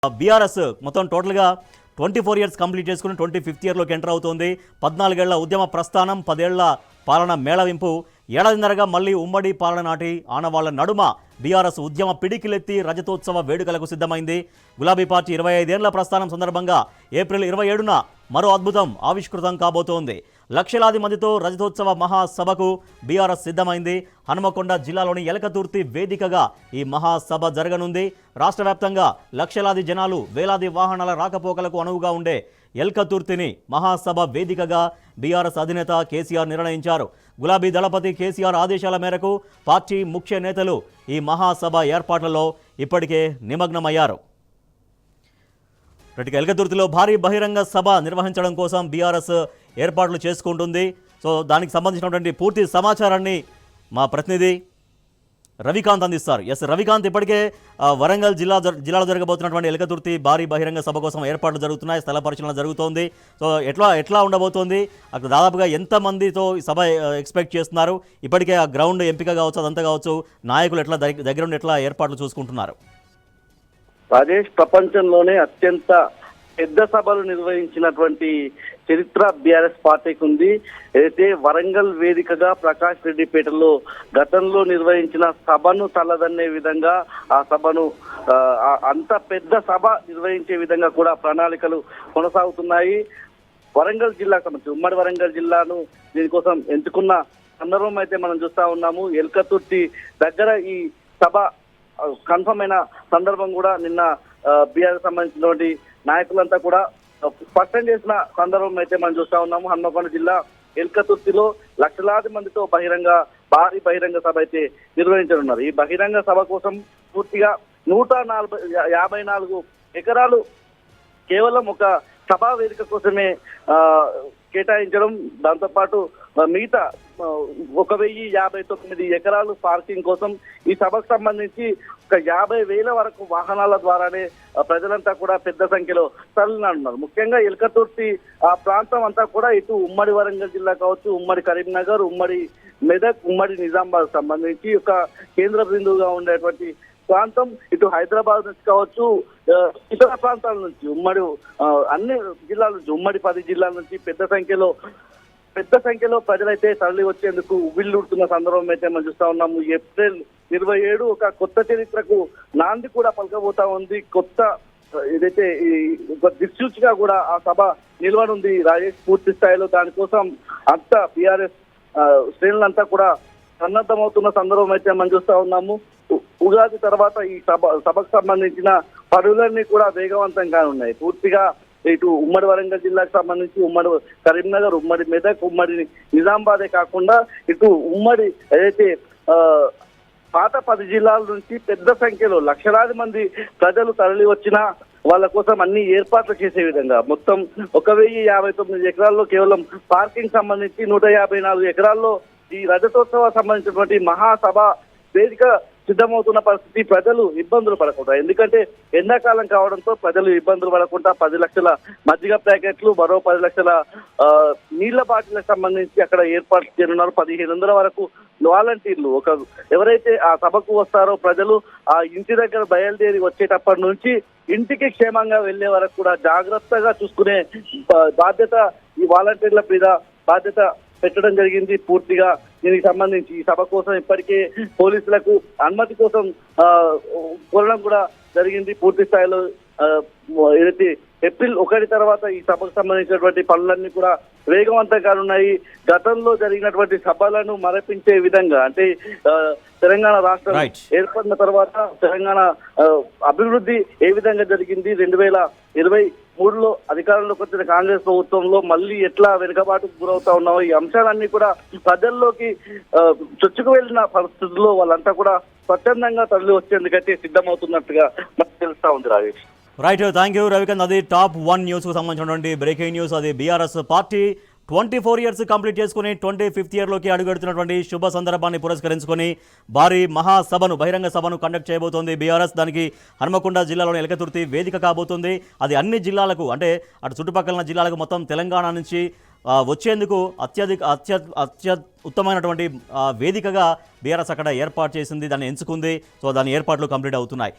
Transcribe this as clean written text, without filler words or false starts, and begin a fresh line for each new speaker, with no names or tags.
BRS మొత్తం టోటల్గా 24 years complete చేసుకుని 25th ఇయర్లోకి ఎంటర్ అవుతోంది. 14 ఏళ్ల ఉద్యమ ప్రస్థానం, 10 ఏళ్ల పాలన మేళవింపు, ఏడాదిన్నరగా మళ్ళీ ఉమ్మడి పాలన నాటి ఆనవాళ్ల నడుమ బీఆర్ఎస్ ఉద్యమ పిడికిలెత్తి రజతోత్సవ వేడుకలకు సిద్ధమైంది. గులాబీ పార్టీ 25 ఏళ్ల ప్రస్థానం సందర్భంగా ఏప్రిల్ 27న మరో అద్భుతం ఆవిష్కృతం కాబోతోంది. లక్షలాది మందితో రజతోత్సవ మహాసభకు బీఆర్ఎస్ సిద్ధమైంది. హనుమకొండ జిల్లాలోని ఎలకతుర్తి వేదికగా ఈ మహాసభ జరగనుంది. రాష్ట్ర వ్యాప్తంగా లక్షలాది జనాలు, వేలాది వాహనాల రాకపోకలకు అనువుగా ఉండే ఎల్కతుర్తిని మహాసభ వేదికగా బీఆర్ఎస్ అధినేత కేసీఆర్ నిర్ణయించారు. గులాబీ దళపతి కేసీఆర్ ఆదేశాల మేరకు పార్టీ ముఖ్య నేతలు ఈ మహాసభ ఏర్పాట్లలో ఇప్పటికే నిమగ్నమయ్యారు. ఎల్కతుర్తిలో భారీ బహిరంగ సభ నిర్వహించడం కోసం బీఆర్ఎస్ ఏర్పాట్లు చేసుకుంటుంది. సో దానికి సంబంధించినటువంటి పూర్తి సమాచారాన్ని మా ప్రతినిధి రవికాంత్ అందిస్తారు. రవికాంత్, ఇప్పటికే వరంగల్ జిల్లాలో జరగబోతున్నటువంటి ఎల్కతుర్తి భారీ బహిరంగ సభ కోసం ఏర్పాట్లు జరుగుతున్నాయి, స్థల పరిశీలన జరుగుతోంది. సో ఎట్లా ఉండబోతోంది, అక్కడ దాదాపుగా ఎంతమందితో ఈ సభ ఎక్స్పెక్ట్ చేస్తున్నారు? ఇప్పటికే ఆ గ్రౌండ్ ఎంపిక కావచ్చు, అదంతా కావచ్చు, నాయకులు ఎట్లా దగ్గరుండి ఎట్లా ఏర్పాట్లు చూసుకుంటున్నారు?
రాజేష్, ప్రపంచంలోనే అత్యంత పెద్ద సభలు నిర్వహించినటువంటి చరిత్ర బీఆర్ఎస్ పార్టీకి ఉంది. అయితే వరంగల్ వేదికగా ప్రకాష్ రెడ్డిపేటలో గతంలో నిర్వహించిన సభను తలదన్నే విధంగా ఆ సభను అంత పెద్ద సభ నిర్వహించే విధంగా కూడా ప్రణాళికలు కొనసాగుతున్నాయి. వరంగల్ జిల్లాకు సంబంధించి ఉమ్మడి వరంగల్ జిల్లాను దీనికోసం ఎంచుకున్న సందర్భం అయితే మనం చూస్తా ఉన్నాము. ఎల్కతుర్తి దగ్గర ఈ సభ కన్ఫర్మ్ అయిన సందర్భం కూడా నిన్న బీఆర్ఎస్ సంబంధించినటువంటి నాయకులంతా కూడా స్పష్టం చేసిన సందర్భం అయితే మనం చూస్తా ఉన్నాము. హన్మకొండ జిల్లా ఎల్కతుర్తిలో లక్షలాది మందితో భారీ బహిరంగ సభ అయితే నిర్వహించనున్నారు. ఈ బహిరంగ సభ కోసం పూర్తిగా 154 ఎకరాలు కేవలం ఒక సభా వేదిక కోసమే కేటాయించడం, దాంతోపాటు మిగతా 1059 ఎకరాలు పార్కింగ్ కోసం ఈ సభకు సంబంధించి ఒక 50,000 వరకు వాహనాల ద్వారానే ప్రజలంతా కూడా పెద్ద సంఖ్యలో తరలినాడున్నారు. ముఖ్యంగా ఎల్కతుర్తి ఆ ప్రాంతం అంతా కూడా ఇటు ఉమ్మడి వరంగల్ జిల్లా కావచ్చు, ఉమ్మడి కరీంనగర్, ఉమ్మడి మెదక్, ఉమ్మడి నిజామాబాద్ సంబంధించి ఒక కేంద్ర బిందువుగా ఉండేటువంటి ప్రాంతం. ఇటు హైదరాబాద్ నుంచి కావచ్చు, ఇతర ప్రాంతాల నుంచి ఉమ్మడి అన్ని జిల్లాల నుంచి, ఉమ్మడి 10 జిల్లాల నుంచి పెద్ద సంఖ్యలో ప్రజలైతే తరలి వచ్చేందుకు ఉవ్విళ్ళూడుతున్న సందర్భం అయితే మనం చూస్తా ఉన్నాము. ఏప్రిల్ 27 ఒక కొత్త చరిత్రకు నాంది కూడా పలకబోతా ఉంది. కొత్త ఏదైతే ఒక దిక్సూచిగా కూడా ఆ సభ నిలవనుంది రాజేష్. పూర్తి స్థాయిలో దానికోసం అంతా బీఆర్ఎస్ శ్రేణులంతా కూడా సన్నద్ధమవుతున్న సందర్భం అయితే మనం చూస్తా ఉన్నాము. ఉగాది తర్వాత ఈ సభకు సంబంధించిన పనులన్నీ కూడా వేగవంతం కానున్నాయి. పూర్తిగా ఇటు ఉమ్మడి వరంగల్ జిల్లాకు సంబంధించి ఉమ్మడి కరీంనగర్, ఉమ్మడి మెదక్, ఉమ్మడి నిజామాబాదే కాకుండా ఇటు ఉమ్మడి ఏదైతే పాత 10 జిల్లాల నుంచి పెద్ద సంఖ్యలో లక్షలాది మంది ప్రజలు తరలి వచ్చినా వాళ్ళ కోసం అన్ని ఏర్పాట్లు చేసే విధంగా మొత్తం 1059 ఎకరాల్లో కేవలం పార్కింగ్ సంబంధించి 154 ఎకరాల్లో ఈ రజతోత్సవ సంబంధించినటువంటి మహాసభ వేదిక సిద్ధమవుతున్న పరిస్థితి. ప్రజలు ఇబ్బందులు పడకుండా, ఎందుకంటే ఎండాకాలం కావడంతో ప్రజలు ఇబ్బందులు పడకుండా 10 లక్షల మజ్జిగ ప్యాకెట్లు, మరో 10 లక్షల నీళ్ల బాటిలకు సంబంధించి అక్కడ ఏర్పాటు చేయనున్నారు. 1500 వరకు వాలంటీర్లు ఎవరైతే ఆ సభకు వస్తారో ప్రజలు ఆ ఇంటి దగ్గర బయలుదేరి వచ్చేటప్పటి నుంచి ఇంటికి క్షేమంగా వెళ్లే వరకు కూడా జాగ్రత్తగా చూసుకునే బాధ్యత ఈ వాలంటీర్ల మీద పెట్టడం జరిగింది. పూర్తిగా దీనికి సంబంధించి ఈ సభ కోసం ఇప్పటికే పోలీసులకు అనుమతి కోసం కోరడం కూడా జరిగింది. పూర్తి స్థాయిలో ఏదైతే ఏప్రిల్ 1 తర్వాత ఈ సభకు సంబంధించినటువంటి పనులన్నీ కూడా వేగవంతం కానున్నాయి. గతంలో జరిగినటువంటి సభలను మరపించే విధంగా, అంటే తెలంగాణ రాష్ట్రం ఏర్పడిన తర్వాత తెలంగాణ అభివృద్ధి ఏ విధంగా జరిగింది, 2023లో అధికారంలోకి వచ్చిన కాంగ్రెస్ ప్రభుత్వంలో మళ్ళీ ఎట్లా వెనుకబాటుకు గురవుతా ఉన్నామో ఈ అంశాలన్నీ కూడా ప్రజల్లోకి చొచ్చుకు వెళ్ళిన పరిస్థితుల్లో వాళ్ళంతా కూడా స్వచ్ఛందంగా తరలి వచ్చేందుకైతే సిద్ధమవుతున్నట్టుగా మనకు తెలుస్తా ఉంది Rajesh.
Right, thank you Ravikanth. అది టాప్ 1 న్యూస్కు సంబంధించినటువంటి బ్రేకింగ్ న్యూస్. అది బీఆర్ఎస్ పార్టీ 24 ఇయర్స్ కంప్లీట్ చేసుకుని 25th ఇయర్లోకి అడుగెడుతున్నటువంటి శుభ సందర్భాన్ని పురస్కరించుకొని భారీ మహాసభను, బహిరంగ సభను కండక్ట్ చేయబోతోంది బీఆర్ఎస్. దానికి హన్మకొండ జిల్లాలోని ఎల్కతుర్తి వేదిక కాబోతుంది. అది అన్ని జిల్లాలకు, అంటే అటు చుట్టుపక్కల జిల్లాలకు మొత్తం తెలంగాణ నుంచి వచ్చేందుకు ఉత్తమమైనటువంటి వేదికగా బీఆర్ఎస్ అక్కడ ఏర్పాటు చేసింది, దాన్ని ఎంచుకుంది. సో దాని ఏర్పాట్లు కంప్లీట్ అవుతున్నాయి.